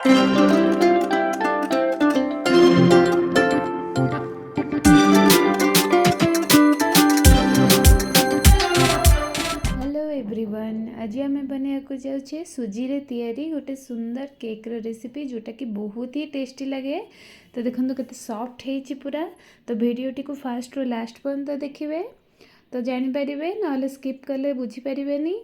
Hello everyone, आज आम बनाया जाऊे सुजी रे तैयारी गोटे सुंदर केक रेसिपी जोटा कि बहुत ही टेस्टी लगे। तो देखो केते सॉफ्ट है पूरा। तो वीडियोटी को फास्ट रू लास्ट पर्यंत देखिए तो जानीपर ना स्किप कले बुझीपारे।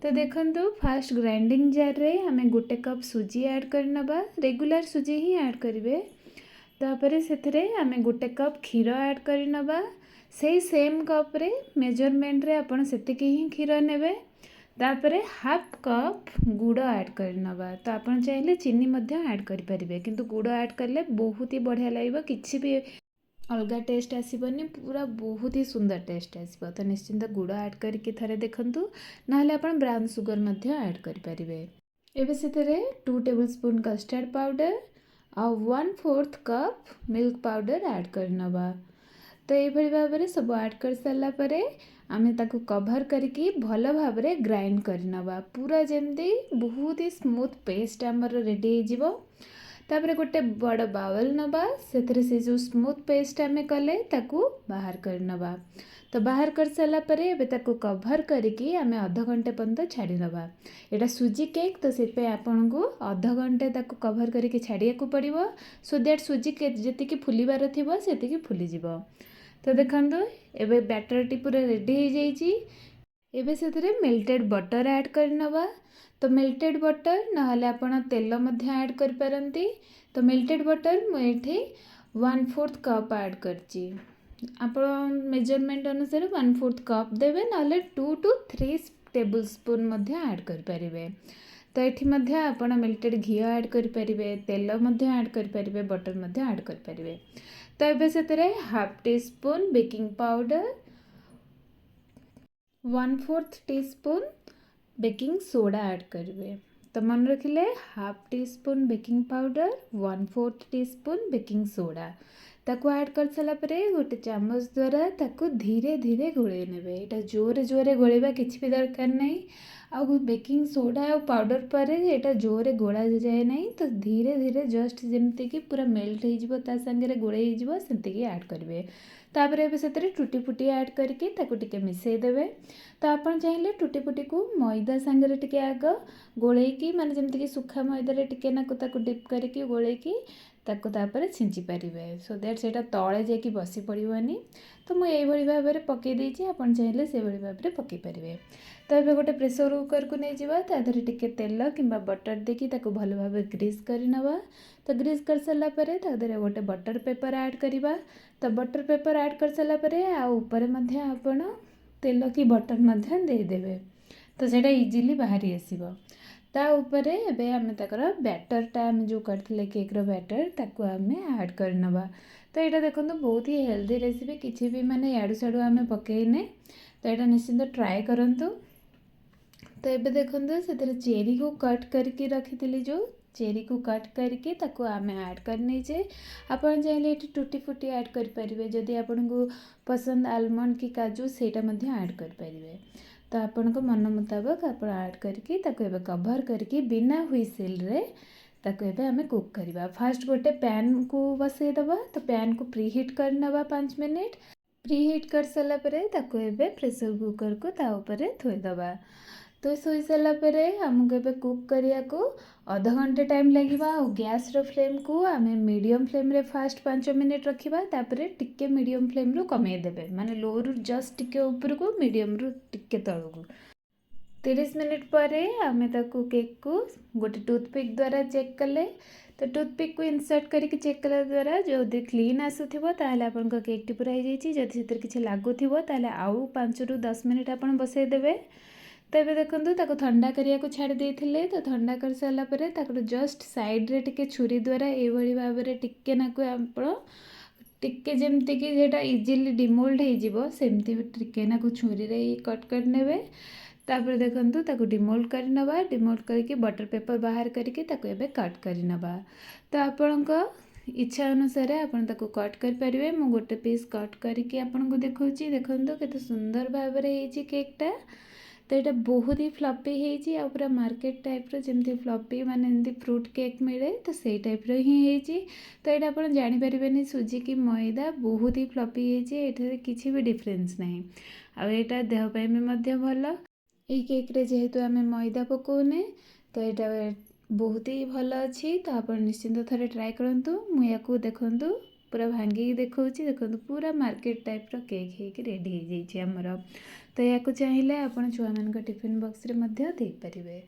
तो देखो फास्ट ग्राइंडिंग जार रे आम गोटे कप सुजी ऐड करनबा, रेगुलर सुजी ही ऐड करेंगे। तापर से आम गोटे कप क्षीर ऐड करनबा, से सेम कप रे मेजरमेंट रे आपण सेतिकी ही क्षीर नेबे। तापर हाफ कप गुड़ ऐड करनबा। तो आपण चाहिए चीनी मध्य ऐड करि परिबे, किंतु गुड़ ऐड करले बहुत ही बढ़िया लागबो, किछि भी अलगा टेस्ट आसबनी, पूरा बहुत ही सुंदर टेस्ट आसब। तो निश्चिंत गुड़ ऐड करके थरे देखंतु, नाले आपण ब्राउन सुगर मध्य ऐड करि परिबे। एबे सेतरे 2 टेबल स्पून कस्टर्ड पाउडर आ 1/4 कप मिल्क पाउडर ऐड करनबा। तो ये भाव में सब ऐड कर सारा पर आम ताकू कभर करके भल भाव में ग्राइंड करनबा, पूरा जमती बहुत ही स्मूथ पेस्ट आमर रेडी हो। तापर गोटे बड़ बाउल नबा, से जो स्मूथ पेस्ट आम कले ताकू बाहर करनबा। तो बाहर कर सारा पर एबे ताकू कभर करके आम अध घंटे पर्यंत छाड़ीनबा। एटा सुजी केक तो से आपन को अध घंटे ताकू कभर करके छाड़िया को पड़ो, सो दैट सुजी जी फुलबार थी से फुलीज। तो देखो एबे बैटरटी पूरा रेडी हो जाइए। एबे से मेल्टेड बटर ऐड करनबा। तो मेल्टेड बटर नहले आपण तेल मध्य ऐड कर पारंती। तो मेल्टेड बटर मुझे 1/4 कप ऐड करची। आपण मेजरमेंट अनुसार 1/4 कप देवे, नहले 2 to 3 table spoon Madhya add कर पारिबे। तो एठी मध्य आपण मेल्टेड घी ऐड कर पारिबे, तेल मध्य ऐड कर पारिबे, बटर मध्य ऐड कर पारिबे। तो एबे सेतरे half teaspoon baking powder, 1/4 teaspoon baking soda add करेंगे। तो मन रखिले half teaspoon baking powder, 1/4 teaspoon baking soda ताकू ऐड कर सारा पर गोटे चामच द्वारा ताकू धीरे धीरे गोले नेबे। एटा जोरे जोरे गोलेबा किछि भी दरकार नहीं। आ बेकिंग सोडा और पाउडर पर एटा जोरे गोला जाए नहीं। तो धीरे धीरे जस्ट जमती कि पूरा मेल्ट हो संगे गोले हो सेमती ऐड करेंगे। तापर एबे सेतरे टूटी फुटी ऐड करके ताकू टिके मिसई देबे। तो आपण चाहिए टूटी फुटी को मैदा सांगरे टिके आग गोलेकी, माने जेमती कि सुखा मैदा रे टिके नाकू ताकू डिप करके गोलेकी ताकू तापर छिंची पारिबे, सो दैट सेटा तळे जाकी बसी पड़िबनी। तो मु एई भली भाबरे पके देछि, आपण चाहिए से भली भाबरे पके पारिबे। तो एबे गोटे प्रेशर कुकर को नहीं जिबा, ता धरे टिके तेल किंबा बटर देकी ताकू भल भाबरे ग्रीस करिनबा। तो ग्रीस कर सारा पर ता धरे गोटे बटर पेपर ऐड करिबा। तो बटर पेपर ऐड कर सारा पर आ ऊपर मध्य आपण तेल कि बटर मध्य दे देबे। तो सेटा इजीली बाहरी आसीबो। ता ऊपर एबे आम ताकर बैटरटा आम जो करथिले केक रो बैटर ताकू आम ऐड करनबा। तो यहाँ देखो बहुत ही हेल्दी रेसिपी, किसी भी माने याडू साडू आम पकईने। तो यहाँ निश्चिंत ट्राए करंतु। तो ये देखो से चेरी को कट करके रखी, जो चेरी को कट करके ताकू आम ऐड करने। आपन चाहिए टूटी फुटी ऐड करें, जदि आपन को पसंद आलमंड कि काजू सेटा ऐड करें। तो आपण को मन मुताबिक आप ऐड करके ताकू एबे कवर करके बिना हुइसिल रे ताकू एबे हमें कुक करवा। फास्ट गोटे पैन को बसई दबा। तो पैन को प्रीहीट करनबा 5 मिनिट। प्रीहीट कर सारा पर ताकू एबे प्रेशर कुकर को ता ऊपर थोई दबा। तो सोई सारा पर आमको एबे कुक करिया को अध घंटे टाइम लगिबा। और गैस रो फ्लेम को आम मीडियम फ्लेम रे फास्ट 5 मिनिट रखिबा। तापर टिके मीडियम फ्लेम रू कमे देबे, माने लो रू जस्ट टिके ऊपर को, मीडियम रू टिके तळको। 30 मिनिट पर आम ताकू केक को गोटे टूथपिक द्वारा चेक कले। तो टूथपिक को इंसर्ट करके चेक कला द्वारा जो क्लीन आसुथिबो ताहले आपन केक टी पूरा हो जाइए। जदि सेतिर किछि लागुथिबो ताहले आउ 5 ରୁ 10 मिनिट आपन बसई देबे। तो ये देखो ताको ठंडा करिया को छाड़ी देथिले। तो ठंडा कर सारा पर ताको जस्ट साइड रे टिके छुरी द्वारा ए भली भाव रे टिके नाको आपण टिके जेमती कि जेटा इजीली डिमोल्ड हो जिवो सेमती टिके नाको छुरी रे कट कर नेबे। तापर देखंतु ताको डिमोल्ड कर नबा। डिमोल्ड करके बटर पेपर बाहर करके ताको एबे कट कर नबा। तो आपणको इच्छा अनुसार आपण ताको कट कर परिवे। मु गोटे पीस कट करके आपन को देखौची। देखंतु केते सुंदर भाव रे हेची केकटा। तो यहाँ बहुत ही फ्लफी होती आ पूरा मार्केट टाइप जमी फ्लफी माने फ्रूट केक मिले तो से टाइप ही तो यहाँ आप जानीपर सुजी कि मैदा बहुत ही फ्लफी होती किसी भी डिफरेन्स ना आईटा देहपाई भी भल ये केक्रे जेहेतु आम मैदा पकाउने तो यहाँ बहुत ही भल अच्छी तो आप निश्चिंत थे ट्राए करूँ मुझे देखूँ पूरा भांगिक देखा देखो पूरा मार्केट टाइप केक हो रेडी होमर तो या चाहिए आप छुआ मान टिफिन बॉक्स रे देपारे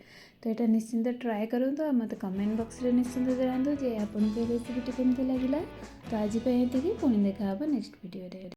तो यहाँ निश्चिंत ट्राए करूँ मत कमेंट बॉक्स रे निश्चिंत जनातु जे आपको ये रेसिपी केमती लगे तो आज ये पुणी देखा नेक्स्ट वीडियो रे।